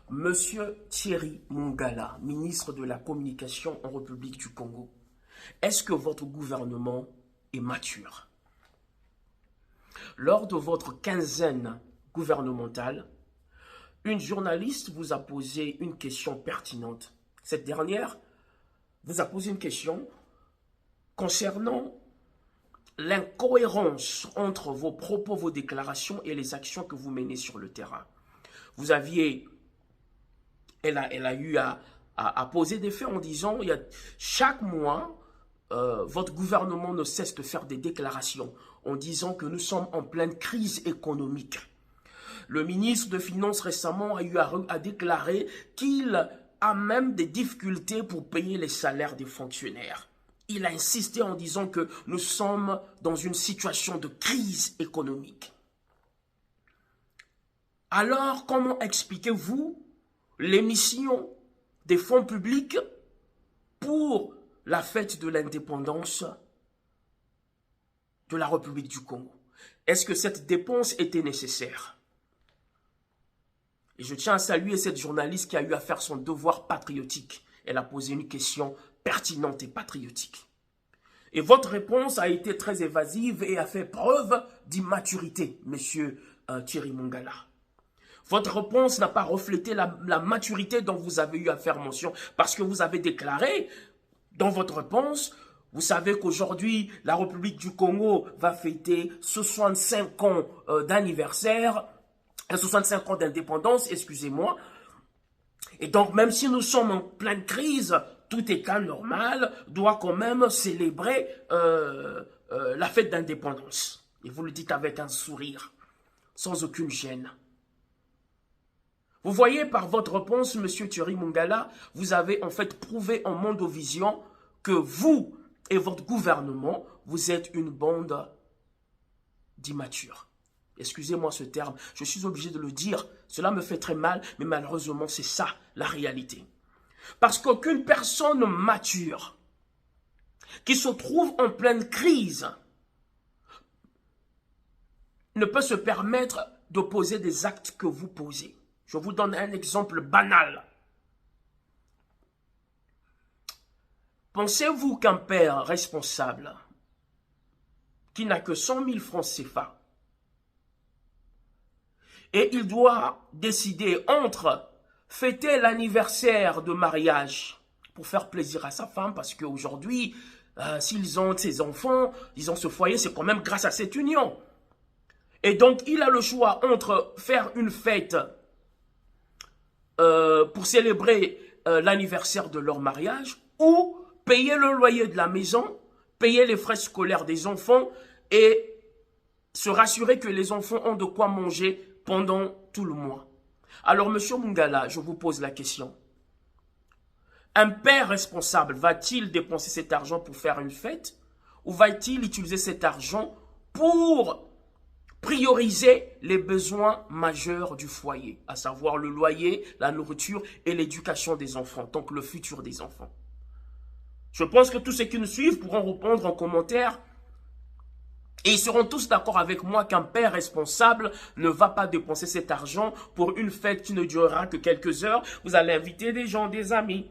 Monsieur Thierry Mongala, ministre de la Communication en République du Congo, est-ce que votre gouvernement est mature? Lors de votre quinzaine gouvernementale, une journaliste vous a posé une question pertinente. Cette dernière vous a posé une question concernant l'incohérence entre vos propos, vos déclarations et les actions que vous menez sur le terrain. Vous aviez... Elle a eu à poser des faits en disant chaque mois, votre gouvernement ne cesse de faire des déclarations en disant que nous sommes en pleine crise économique. Le ministre de Finances récemment a eu à déclarer qu'il a même des difficultés pour payer les salaires des fonctionnaires. Il a insisté en disant que nous sommes dans une situation de crise économique. Alors, comment expliquez-vous l'émission des fonds publics pour la fête de l'indépendance de la République du Congo? Est-ce que cette dépense était nécessaire? Et je tiens à saluer cette journaliste qui a eu à faire son devoir patriotique. Elle a posé une question pertinente et patriotique. Et votre réponse a été très évasive et a fait preuve d'immaturité, monsieur Thierry Mongala. Votre réponse n'a pas reflété la maturité dont vous avez eu à faire mention, parce que vous avez déclaré dans votre réponse, vous savez qu'aujourd'hui, la République du Congo va fêter 65 ans d'anniversaire, 65 ans d'indépendance, excusez-moi. Et donc, même si nous sommes en pleine crise, tout État normal doit quand même célébrer la fête d'indépendance. Et vous le dites avec un sourire, sans aucune gêne. Vous voyez, par votre réponse, monsieur Thierry Mongala, vous avez en fait prouvé en Mondovision que vous et votre gouvernement, vous êtes une bande d'immatures. Excusez-moi ce terme, je suis obligé de le dire, cela me fait très mal, mais malheureusement c'est ça la réalité. Parce qu'aucune personne mature qui se trouve en pleine crise ne peut se permettre de poser des actes que vous posez. Je vous donne un exemple banal. Pensez-vous qu'un père responsable qui n'a que 100 000 francs CFA et il doit décider entre fêter l'anniversaire de mariage pour faire plaisir à sa femme, parce qu'aujourd'hui, s'ils ont ses enfants, ils ont ce foyer, c'est quand même grâce à cette union. Et donc, il a le choix entre faire une fête pour célébrer l'anniversaire de leur mariage ou payer le loyer de la maison, payer les frais scolaires des enfants et se rassurer que les enfants ont de quoi manger pendant tout le mois. Alors, monsieur Mongala, je vous pose la question. Un père responsable va-t-il dépenser cet argent pour faire une fête ou va-t-il utiliser cet argent pour prioriser les besoins majeurs du foyer, à savoir le loyer, la nourriture et l'éducation des enfants, donc le futur des enfants? Je pense que tous ceux qui nous suivent pourront répondre en commentaire et ils seront tous d'accord avec moi qu'un père responsable ne va pas dépenser cet argent pour une fête qui ne durera que quelques heures. Vous allez inviter des gens, des amis.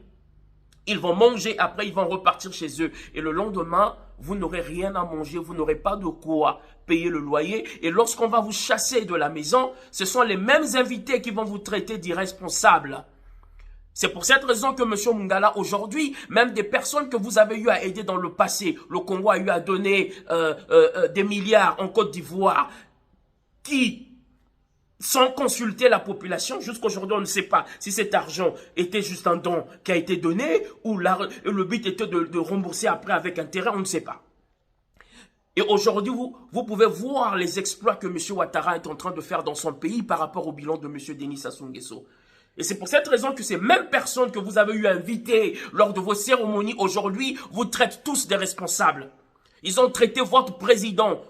Ils vont manger, après ils vont repartir chez eux. Et le lendemain, vous n'aurez rien à manger, vous n'aurez pas de quoi payer le loyer. Et lorsqu'on va vous chasser de la maison, ce sont les mêmes invités qui vont vous traiter d'irresponsables. C'est pour cette raison que M. Mongala, aujourd'hui, même des personnes que vous avez eu à aider dans le passé, le Congo a eu à donner des milliards en Côte d'Ivoire, qui, sans consulter la population, jusqu'aujourd'hui on ne sait pas si cet argent était juste un don qui a été donné ou le but était de rembourser après avec intérêt, on ne sait pas. Et aujourd'hui, vous pouvez voir les exploits que M. Ouattara est en train de faire dans son pays par rapport au bilan de M. Denis Sassou Nguesso. Et c'est pour cette raison que ces mêmes personnes que vous avez eu à inviter lors de vos cérémonies aujourd'hui vous traitent tous des responsables. Ils ont traité votre président,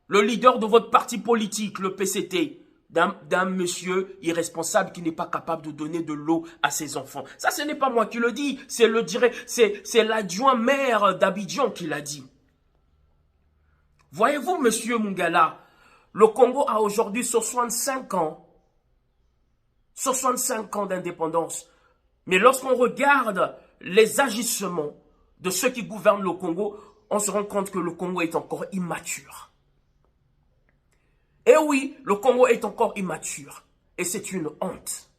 le leader de votre parti politique, le PCT, d'un monsieur irresponsable qui n'est pas capable de donner de l'eau à ses enfants. Ça, ce n'est pas moi qui le dis, c'est l'adjoint maire d'Abidjan qui l'a dit. Voyez-vous, monsieur Mongala, le Congo a aujourd'hui 65 ans. 65 ans d'indépendance. Mais lorsqu'on regarde les agissements de ceux qui gouvernent le Congo, on se rend compte que le Congo est encore immature. Et oui, le Congo est encore immature. Et c'est une honte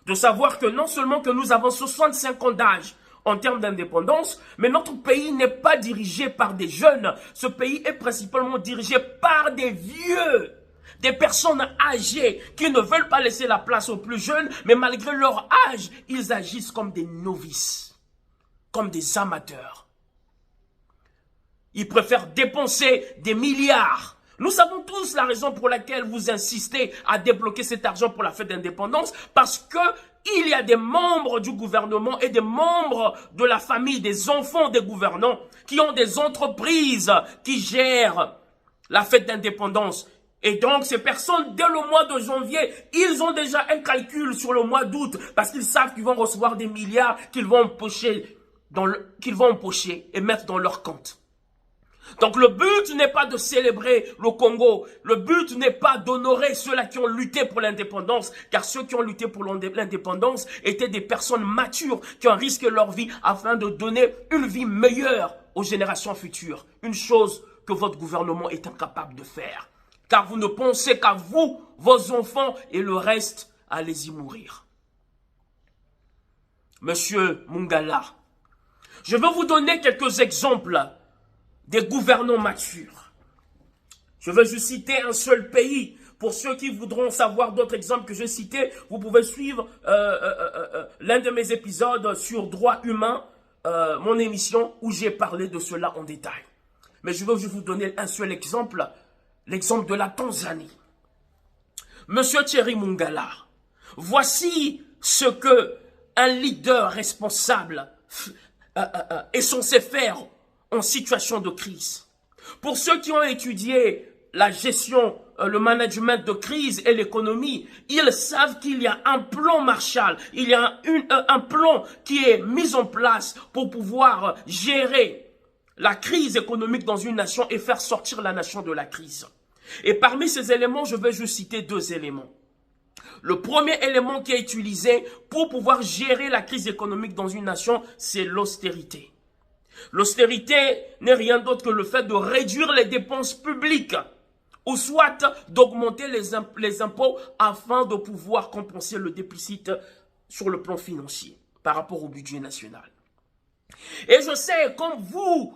de savoir que non seulement que nous avons 65 ans d'âge en termes d'indépendance, mais notre pays n'est pas dirigé par des jeunes. Ce pays est principalement dirigé par des vieux, des personnes âgées qui ne veulent pas laisser la place aux plus jeunes, mais malgré leur âge, ils agissent comme des novices, comme des amateurs. Ils préfèrent dépenser des milliards. Nous savons tous la raison pour laquelle vous insistez à débloquer cet argent pour la fête d'indépendance, parce que il y a des membres du gouvernement et des membres de la famille, des enfants des gouvernants, qui ont des entreprises qui gèrent la fête d'indépendance. Et donc, ces personnes, dès le mois de janvier, ils ont déjà un calcul sur le mois d'août, parce qu'ils savent qu'ils vont recevoir des milliards qu'ils vont empocher et mettre dans leur compte. Donc le but n'est pas de célébrer le Congo, le but n'est pas d'honorer ceux-là qui ont lutté pour l'indépendance, car ceux qui ont lutté pour l'indépendance étaient des personnes matures qui ont risqué leur vie afin de donner une vie meilleure aux générations futures. Une chose que votre gouvernement est incapable de faire, car vous ne pensez qu'à vous, vos enfants et le reste, allez y mourir. Monsieur Mungala, je veux vous donner quelques exemples des gouvernants matures. Je veux juste citer un seul pays. Pour ceux qui voudront savoir d'autres exemples que j'ai cités, vous pouvez suivre l'un de mes épisodes sur droits humains, mon émission où j'ai parlé de cela en détail. Mais je veux juste vous donner un seul exemple, l'exemple de la Tanzanie. Monsieur Thierry Mungala, voici ce que un leader responsable est censé faire en situation de crise. Pour ceux qui ont étudié la gestion, le management de crise et l'économie, ils savent qu'il y a un plan Marshall, il y a un plan qui est mis en place pour pouvoir gérer la crise économique dans une nation et faire sortir la nation de la crise. Et parmi ces éléments, je vais juste citer deux éléments. Le premier élément qui est utilisé pour pouvoir gérer la crise économique dans une nation, c'est l'austérité. L'austérité n'est rien d'autre que le fait de réduire les dépenses publiques ou soit d'augmenter les impôts afin de pouvoir compenser le déficit sur le plan financier par rapport au budget national. Et je sais, comme vous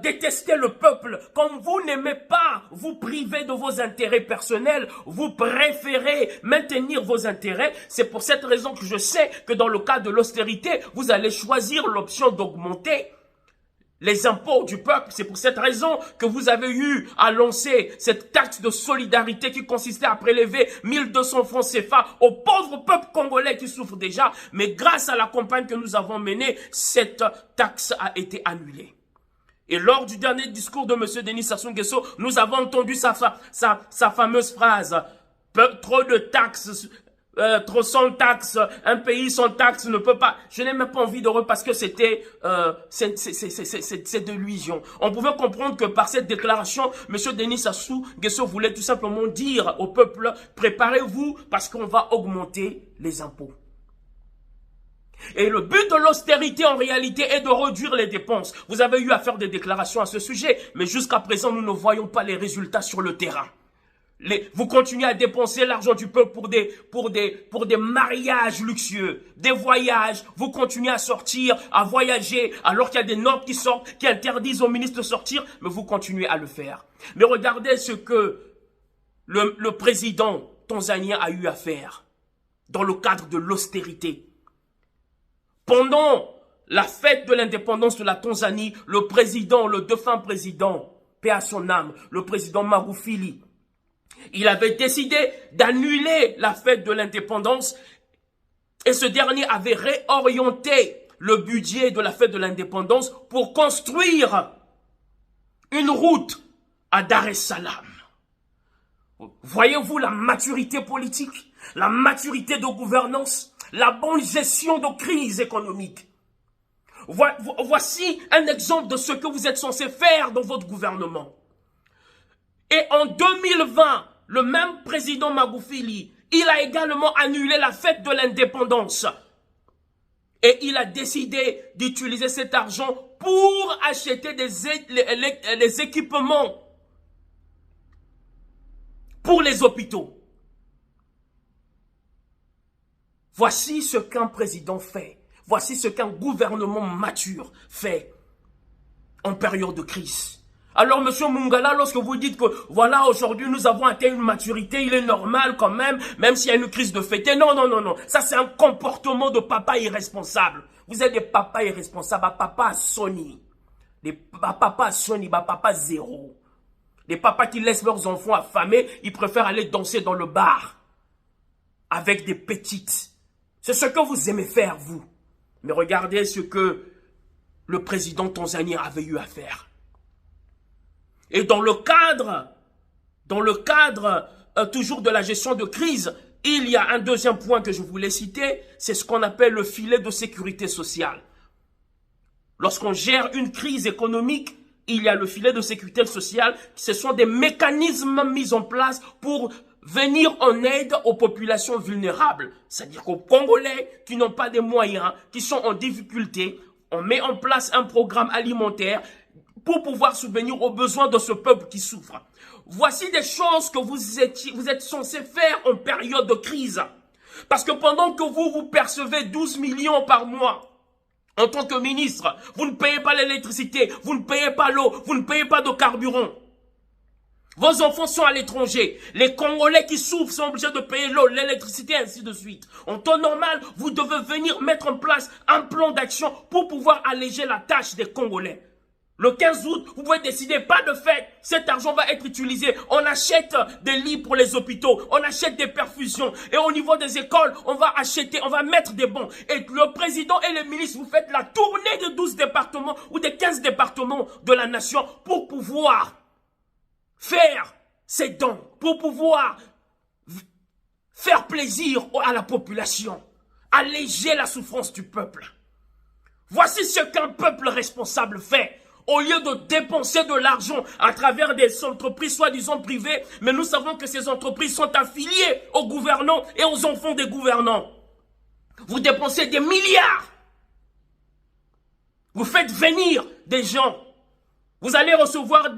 détestez le peuple, comme vous n'aimez pas vous priver de vos intérêts personnels, vous préférez maintenir vos intérêts. C'est pour cette raison que je sais que dans le cas de l'austérité, vous allez choisir l'option d'augmenter les impôts du peuple. C'est pour cette raison que vous avez eu à lancer cette taxe de solidarité qui consistait à prélever 1200 francs CFA au pauvre peuple congolais qui souffre déjà. Mais grâce à la campagne que nous avons menée, cette taxe a été annulée. Et lors du dernier discours de M. Denis Sassou Nguesso, nous avons entendu sa fameuse phrase « Trop de taxes ». Trop sans taxes, un pays sans taxes ne peut pas. Je n'ai même pas envie de parce que c'était c'est de l'illusion. On pouvait comprendre que par cette déclaration, M. Denis Sassou Nguesso voulait tout simplement dire au peuple, préparez-vous parce qu'on va augmenter les impôts. Et le but de l'austérité en réalité est de réduire les dépenses. Vous avez eu à faire des déclarations à ce sujet, mais jusqu'à présent nous ne voyons pas les résultats sur le terrain. Vous continuez à dépenser l'argent du peuple pour des mariages luxueux, des voyages. Vous continuez à sortir, à voyager, alors qu'il y a des normes qui sortent, qui interdisent aux ministres de sortir, mais vous continuez à le faire. Mais regardez ce que le président tanzanien a eu à faire dans le cadre de l'austérité. Pendant la fête de l'indépendance de la Tanzanie, le défunt président, paix à son âme, le président Magufuli, il avait décidé d'annuler la fête de l'indépendance et ce dernier avait réorienté le budget de la fête de l'indépendance pour construire une route à Dar es Salaam. Voyez-vous la maturité politique, la maturité de gouvernance, la bonne gestion de crise économique. Voici un exemple de ce que vous êtes censé faire dans votre gouvernement. Et en 2020, le même président Magufuli, Il a également annulé la fête de l'indépendance. Et il a décidé d'utiliser cet argent pour acheter les équipements pour les hôpitaux. Voici ce qu'un président fait. Voici ce qu'un gouvernement mature fait en période de crise. Alors, monsieur Mungala, lorsque vous dites que, voilà, aujourd'hui, nous avons atteint une maturité, il est normal quand même s'il y a une crise de fêter. Non, non, non, non. Ça, c'est un comportement de papa irresponsable. Vous êtes des papas irresponsables, papa Sony. Des papas Sony, papa zéro. Des papas qui laissent leurs enfants affamés, ils préfèrent aller danser dans le bar avec des petites. C'est ce que vous aimez faire, vous. Mais regardez ce que le président tanzanien avait eu à faire. Et dans le cadre toujours de la gestion de crise, il y a un deuxième point que je voulais citer, c'est ce qu'on appelle le filet de sécurité sociale. Lorsqu'on gère une crise économique, il y a le filet de sécurité sociale, ce sont des mécanismes mis en place pour venir en aide aux populations vulnérables. C'est-à-dire qu'aux Congolais qui n'ont pas de moyens, qui sont en difficulté, on met en place un programme alimentaire pour pouvoir subvenir aux besoins de ce peuple qui souffre. Voici des choses que vous êtes censés faire en période de crise. Parce que pendant que vous percevez 12 millions par mois, en tant que ministre, vous ne payez pas l'électricité, vous ne payez pas l'eau, vous ne payez pas de carburant. Vos enfants sont à l'étranger. Les Congolais qui souffrent sont obligés de payer l'eau, l'électricité, ainsi de suite. En temps normal, vous devez venir mettre en place un plan d'action pour pouvoir alléger la tâche des Congolais. Le 15 août, vous pouvez décider, pas de fête, cet argent va être utilisé. On achète des lits pour les hôpitaux, on achète des perfusions. Et au niveau des écoles, on va mettre des bons. Et le président et les ministres, vous faites la tournée de 12 départements ou des 15 départements de la nation pour pouvoir faire ces dons, pour pouvoir faire plaisir à la population, alléger la souffrance du peuple. Voici ce qu'un peuple responsable fait. Au lieu de dépenser de l'argent à travers des entreprises soi-disant privées, mais nous savons que ces entreprises sont affiliées aux gouvernants et aux enfants des gouvernants. Vous dépensez des milliards. Vous faites venir des gens. Vous allez recevoir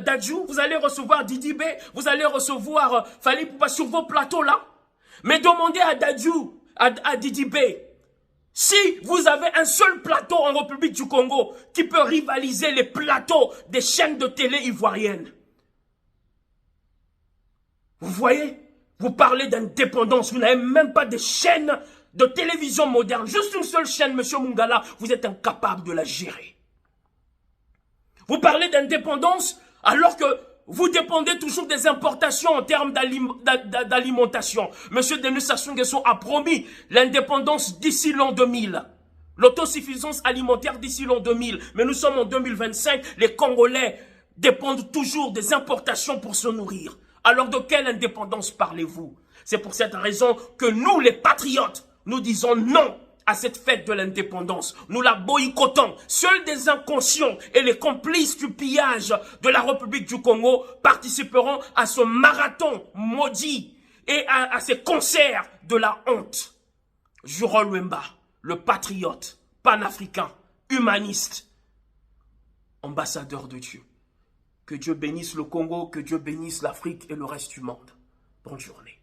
Dadju, vous allez recevoir Didibé, vous allez recevoir Fally Ipupa sur vos plateaux là. Mais demandez à Dadju, à Didibé, si vous avez un seul plateau en République du Congo qui peut rivaliser les plateaux des chaînes de télé ivoiriennes. Vous voyez? Vous parlez d'indépendance, vous n'avez même pas de chaîne de télévision moderne. Juste une seule chaîne, monsieur Mungala, vous êtes incapable de la gérer. Vous parlez d'indépendance alors que vous dépendez toujours des importations en termes d'alimentation. Monsieur Denis Sassou Nguesso a promis l'indépendance d'ici l'an 2000. L'autosuffisance alimentaire d'ici l'an 2000. Mais nous sommes en 2025. Les Congolais dépendent toujours des importations pour se nourrir. Alors de quelle indépendance parlez-vous? C'est pour cette raison que nous, les patriotes, nous disons non à cette fête de l'indépendance. Nous la boycottons. Seuls des inconscients et les complices du pillage de la République du Congo participeront à ce marathon maudit et à ces concerts de la honte. Juro Lwemba, le patriote, panafricain, humaniste, ambassadeur de Dieu. Que Dieu bénisse le Congo, que Dieu bénisse l'Afrique et le reste du monde. Bonne journée.